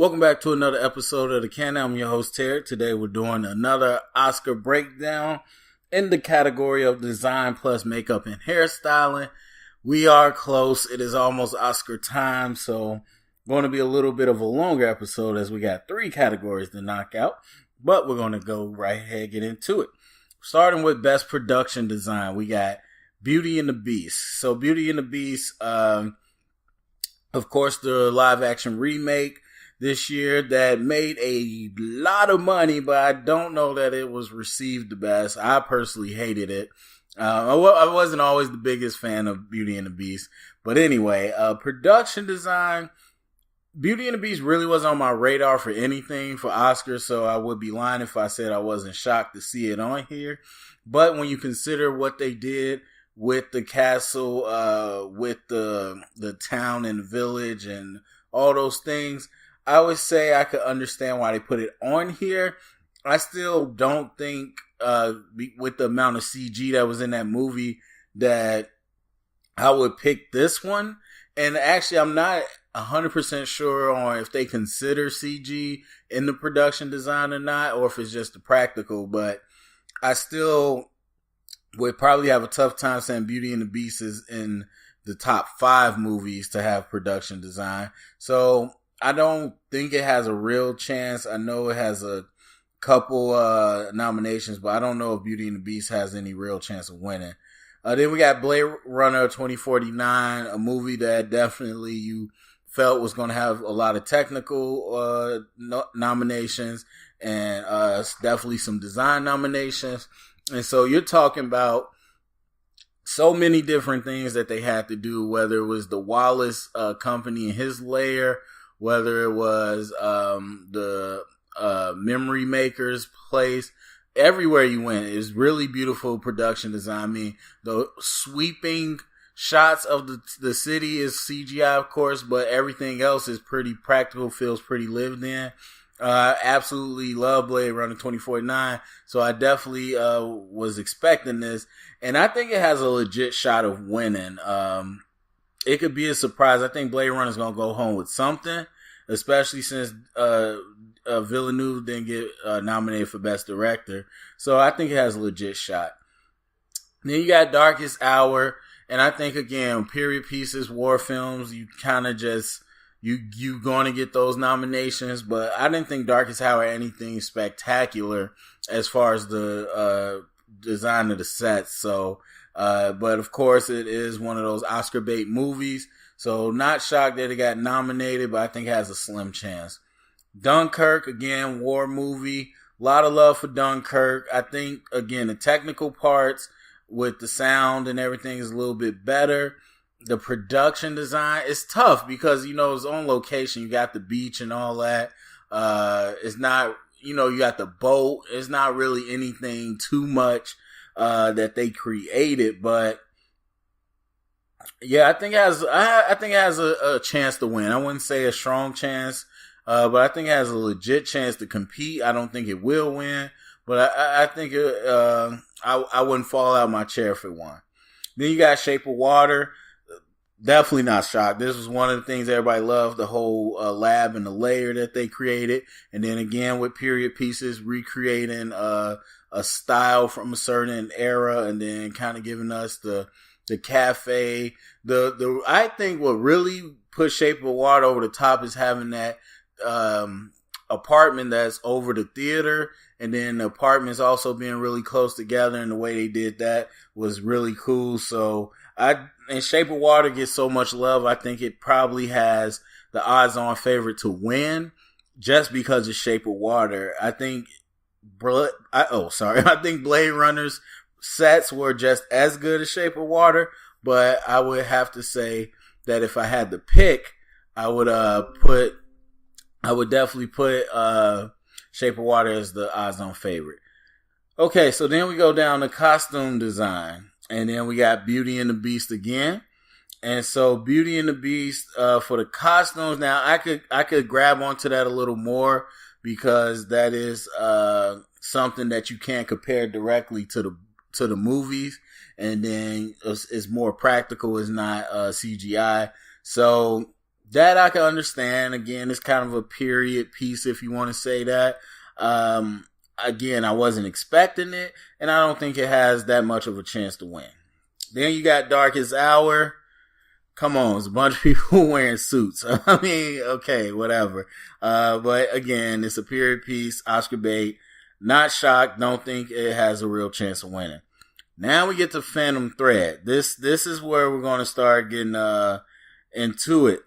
Welcome back to another episode of The Can. I'm your host, Terry. Today we're doing another Oscar breakdown in the category of design plus makeup and hairstyling. We are close. It is almost Oscar time, so going to be a little bit of a longer episode as we got 3 categories to knock out, but we're going to go right ahead and get into it. Starting with Best Production Design, we got Beauty and the Beast. So Beauty and the Beast, of course, the live action remake this year that made a lot of money, but I don't know that it was received the best. I personally hated it. I wasn't always the biggest fan of Beauty and the Beast. But anyway, production design, Beauty and the Beast really wasn't on my radar for anything for Oscars, so I would be lying if I said I wasn't shocked to see it on here. But when you consider what they did with the castle, with the town and village and all those things, I would say I could understand why they put it on here. I still don't think, with the amount of CG that was in that movie, that I would pick this one. And actually, I'm not 100% sure on if they consider CG in the production design or not, or if it's just the practical. But I still would probably have a tough time saying Beauty and the Beast is in the top 5 movies to have production design. So I don't think it has a real chance. I know it has a couple nominations, but I don't know if Beauty and the Beast has any real chance of winning. Then we got Blade Runner 2049, a movie that definitely you felt was going to have a lot of technical nominations and definitely some design nominations. And so you're talking about so many different things that they had to do, whether it was the Wallace company and his lair, whether it was the Memory Maker's place. Everywhere you went is really beautiful production design. I mean, the sweeping shots of the city is CGI, of course, but everything else is pretty practical, feels pretty lived in. I absolutely love Blade Runner 2049, so I definitely was expecting this, and I think it has a legit shot of winning. It could be a surprise. I think Blade Runner is going to go home with something, especially since Villeneuve didn't get nominated for Best Director. So I think it has a legit shot. Then you got Darkest Hour, and I think, again, period pieces, war films, you kind of just, you going to get those nominations, but I didn't think Darkest Hour anything spectacular as far as the design of the sets. So, but of course it is one of those Oscar bait movies, so not shocked that it got nominated, but I think it has a slim chance. Dunkirk, again, war movie. A lot of love for Dunkirk. I think, again, the technical parts with the sound and everything is a little bit better. The production design is tough because, it's on location. You got the beach and all that. It's not, you got the boat. It's not really anything too much that they created, but yeah, I think it has a chance to win. I wouldn't say a strong chance, but I think it has a legit chance to compete. I don't think it will win, but I think I wouldn't fall out of my chair if it won. Then you got Shape of Water. Definitely not shocked. This was one of the things everybody loved, the whole lab and the layer that they created. And then again with period pieces, recreating a style from a certain era, and then kind of giving us the cafe. I think what really put Shape of Water over the top is having that apartment that's over the theater, and then the apartments also being really close together, and the way they did that was really cool. So and Shape of Water gets so much love, I think it probably has the odds-on favorite to win just because of Shape of Water. I think I think Blade Runner's sets were just as good as Shape of Water, but I would have to say that if I had to pick, I would definitely put Shape of Water as the odds-on favorite. Okay, so then we go down to costume design. And then we got Beauty and the Beast again. And so Beauty and the Beast, for the costumes, now I could grab onto that a little more because that is something that you can't compare directly to the movies, and then it's more practical, it's not CGI. So That I can understand. Again, it's kind of a period piece, if you want to say that. Again, I wasn't expecting it, and I don't think it has that much of a chance to win. Then you got Darkest Hour. Come on, it's a bunch of people wearing suits. I mean, okay, whatever. But again, it's a period piece, Oscar bait. Not shocked. Don't think it has a real chance of winning. Now we get to Phantom Thread. This is where we're going to start getting into it.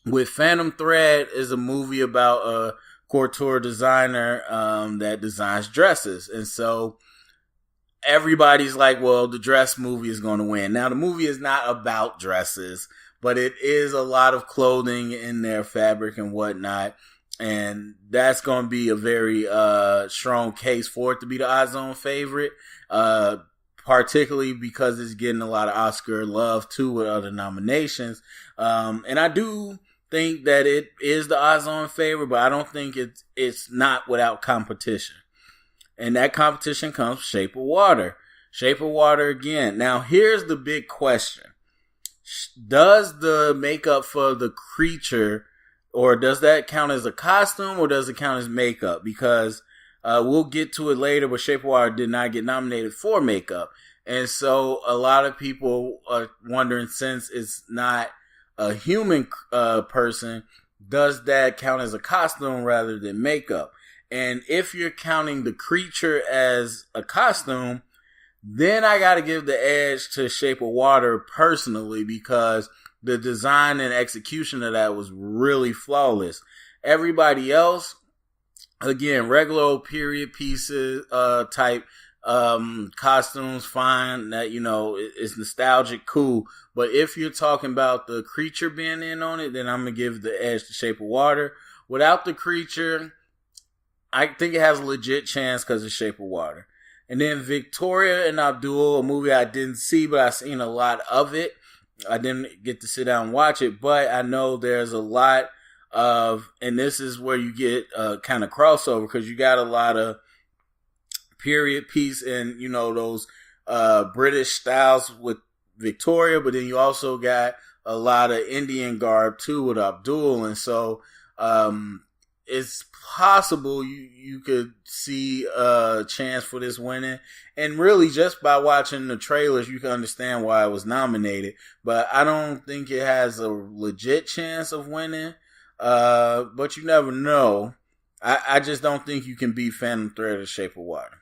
With Phantom Thread is a movie about a couture designer that designs dresses, and so everybody's like, well, the dress movie is going to win. Now, the movie is not about dresses, but it is a lot of clothing in their fabric and whatnot. And that's going to be a very strong case for it to be the odds-on favorite, particularly because it's getting a lot of Oscar love, too, with other nominations. And I do think that it is the odds-on favorite, but I don't think it's not without competition. And that competition comes Shape of Water. Shape of Water again. Now, here's the big question. Does the makeup for the creature, or does that count as a costume, or does it count as makeup? Because we'll get to it later, but Shape of Water did not get nominated for makeup. And so a lot of people are wondering, since it's not a human person, does that count as a costume rather than makeup? And if you're counting the creature as a costume, then I got to give the edge to Shape of Water personally, because the design and execution of that was really flawless. Everybody else, again, regular old period pieces type costumes, fine, that, you know, it's nostalgic, cool. But if you're talking about the creature being in on it, then I'm going to give the edge to Shape of Water. Without the creature, I think it has a legit chance because of Shape of Water. And then Victoria and Abdul, a movie I didn't see, but I've seen a lot of it. I didn't get to sit down and watch it, but I know there's a lot of, and this is where you get kind of crossover, because you got a lot of period piece and, you know, those British styles with Victoria, but then you also got a lot of Indian garb too with Abdul. And so it's possible you could see a chance for this winning. And really, just by watching the trailers, you can understand why it was nominated. But I don't think it has a legit chance of winning. But you never know. I just don't think you can beat Phantom Thread or Shape of Water.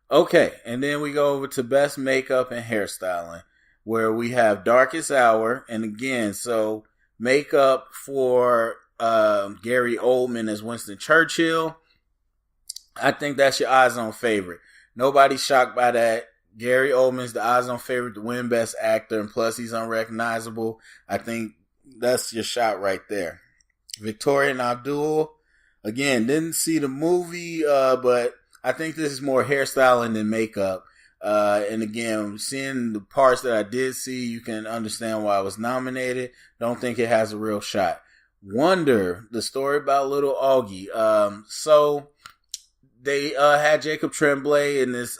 Okay, and then we go over to Best Makeup and Hairstyling, where we have Darkest Hour. And again, so makeup for Gary Oldman as Winston Churchill. I think that's your odds-on favorite. Nobody's shocked by that. Gary Oldman's the odds-on favorite to win Best Actor, and plus he's unrecognizable. I think that's your shot right there. Victoria and Abdul, again, didn't see the movie, but I think this is more hairstyling than makeup. And again, seeing the parts that I did see, you can understand why I was nominated. Don't think it has a real shot. Wonder, the story about little Augie. So they had Jacob Tremblay in this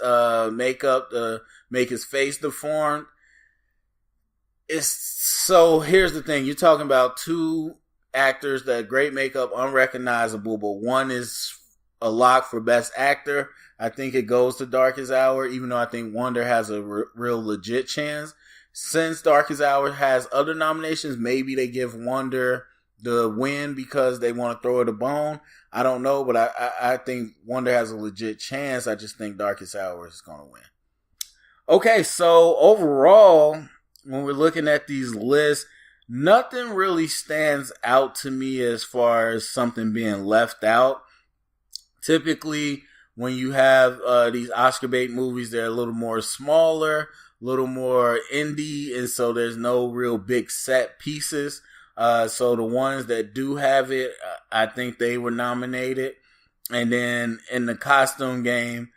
makeup to make his face deformed. So here's the thing. You're talking about two actors that great makeup, unrecognizable, but one is a lock for Best Actor. I think it goes to Darkest Hour, even though I think Wonder has a real legit chance. Since Darkest Hour has other nominations, maybe they give Wonder the win because they want to throw it a bone. I don't know, but I think Wonder has a legit chance. I just think Darkest Hour is going to win. Okay, so overall, when we're looking at these lists, nothing really stands out to me as far as something being left out. Typically, when you have these Oscar bait movies, they're a little more smaller, a little more indie, and so there's no real big set pieces. So the ones that do have it, I think they were nominated. And then in the costume game,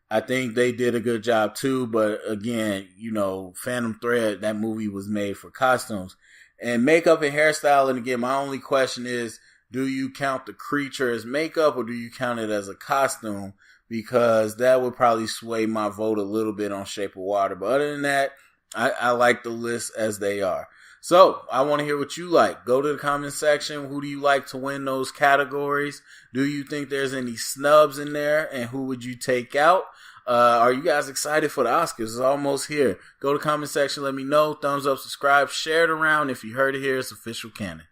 I think they did a good job too. But again, you know, Phantom Thread, that movie was made for costumes. And makeup and hairstyling, again, my only question is, do you count the creature as makeup or do you count it as a costume? Because that would probably sway my vote a little bit on Shape of Water. But other than that, I like the list as they are. So, I want to hear what you like. Go to the comment section. Who do you like to win those categories? Do you think there's any snubs in there? And who would you take out? Are you guys excited for the Oscars? It's almost here. Go to the comment section. Let me know. Thumbs up, subscribe, share it around. If you heard it here, it's official canon.